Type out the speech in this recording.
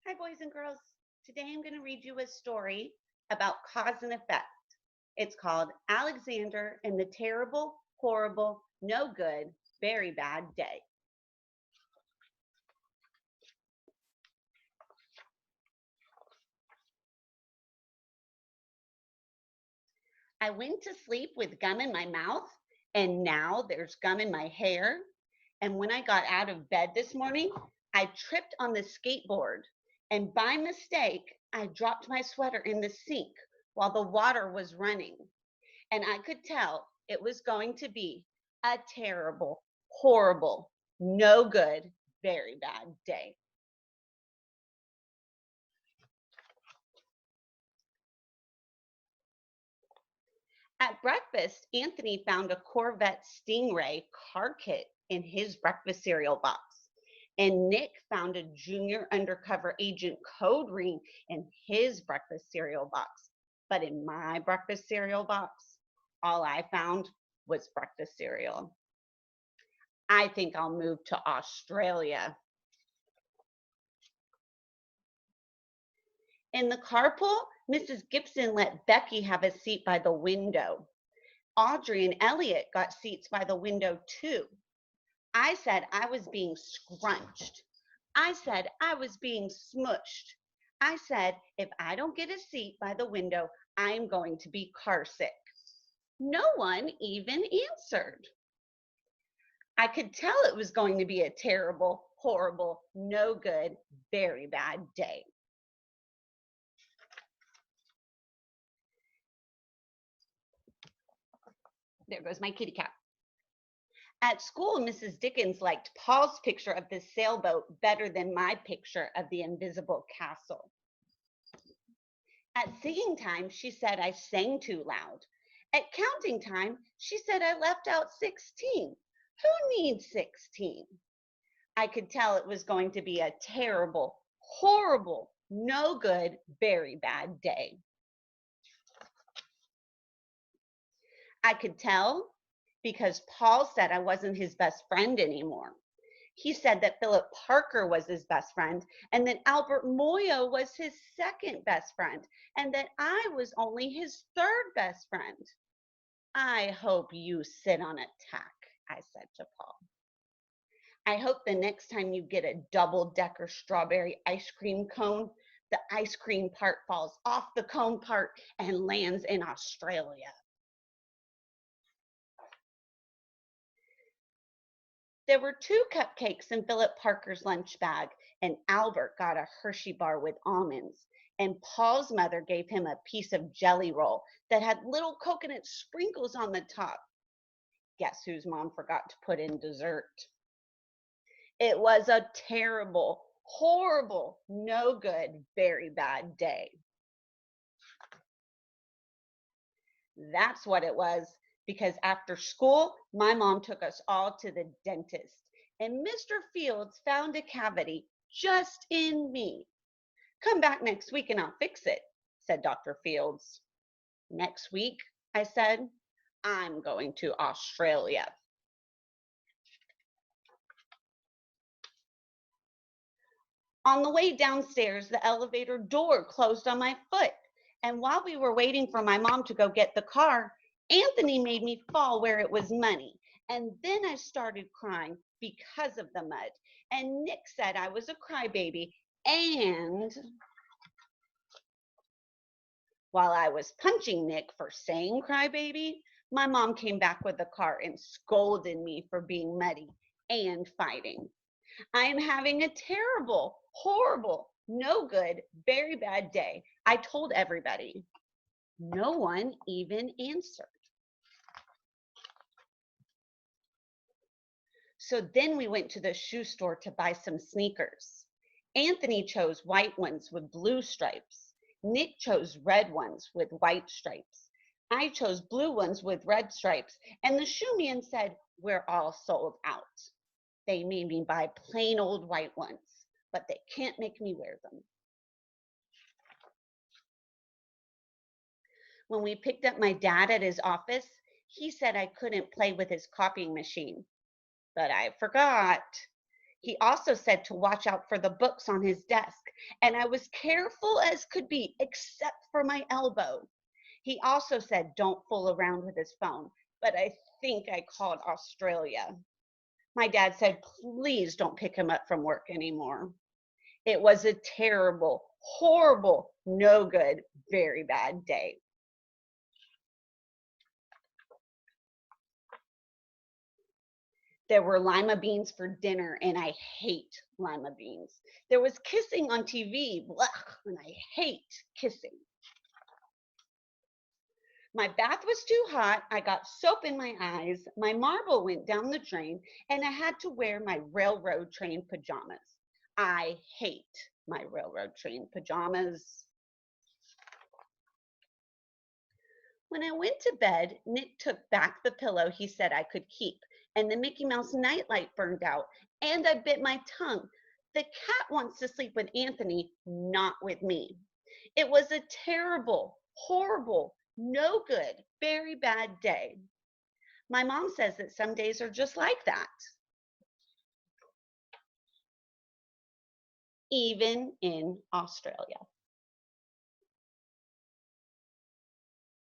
Hi, boys and girls. Today I'm going to read you a story about cause and effect. It's called Alexander and the Terrible, Horrible, No Good, Very Bad Day. I went to sleep with gum in my mouth, and now there's gum in my hair. And when I got out of bed this morning, I tripped on the skateboard, and by mistake, I dropped my sweater in the sink while the water was running. And I could tell it was going to be a terrible, horrible, no good, very bad day. At breakfast, Anthony found a Corvette Stingray car kit in his breakfast cereal box. And Nick found a junior undercover agent code ring in his breakfast cereal box. But in my breakfast cereal box, all I found was breakfast cereal. I think I'll move to Australia. In the carpool, Mrs. Gibson let Becky have a seat by the window. Audrey and Elliot got seats by the window too. I said I was being scrunched. I said I was being smushed. I said if I don't get a seat by the window, I'm going to be car sick. No one even answered. I could tell it was going to be a terrible, horrible, no good, very bad day. There goes my kitty cat. At school, Mrs. Dickens liked Paul's picture of the sailboat better than my picture of the invisible castle. At singing time, she said I sang too loud. At counting time, she said I left out 16. Who needs 16? I could tell it was going to be a terrible, horrible, no good, very bad day. I could tell because Paul said I wasn't his best friend anymore. He said that Philip Parker was his best friend and that Albert Moyo was his second best friend and that I was only his third best friend. I hope you sit on a tack, I said to Paul. I hope the next time you get a double-decker strawberry ice cream cone, the ice cream part falls off the cone part and lands in Australia. There were 2 cupcakes in Philip Parker's lunch bag, and Albert got a Hershey bar with almonds. And Paul's mother gave him a piece of jelly roll that had little coconut sprinkles on the top. Guess whose mom forgot to put in dessert? It was a terrible, horrible, no good, very bad day. That's what it was, because after school, my mom took us all to the dentist, and Mr. Fields found a cavity just in me. Come back next week and I'll fix it, said Dr. Fields. Next week, I said, I'm going to Australia. On the way downstairs, the elevator door closed on my foot. And while we were waiting for my mom to go get the car, Anthony made me fall where it was muddy. And then I started crying because of the mud. And Nick said I was a crybaby. And while I was punching Nick for saying crybaby, my mom came back with the car and scolded me for being muddy and fighting. I am having a terrible, horrible, no good, very bad day. I told everybody. No one even answered. So then we went to the shoe store to buy some sneakers. Anthony chose white ones with blue stripes. Nick chose red ones with white stripes. I chose blue ones with red stripes. And the shoe man said, we're all sold out. They made me buy plain old white ones, but they can't make me wear them. When we picked up my dad at his office, he said I couldn't play with his copying machine, but I forgot. He also said to watch out for the books on his desk, and I was careful as could be, except for my elbow. He also said don't fool around with his phone, but I think I called Australia. My dad said, please don't pick him up from work anymore. It was a terrible, horrible, no good, very bad day. There were lima beans for dinner, and I hate lima beans. There was kissing on TV, blech, and I hate kissing. My bath was too hot. I got soap in my eyes. My marble went down the drain, and I had to wear my railroad train pajamas. I hate my railroad train pajamas. When I went to bed, Nick took back the pillow he said I could keep, and the Mickey Mouse nightlight burned out, and I bit my tongue. The cat wants to sleep with Anthony, not with me. It was a terrible, horrible, no good, very bad day. My mom says that some days are just like that, even in Australia.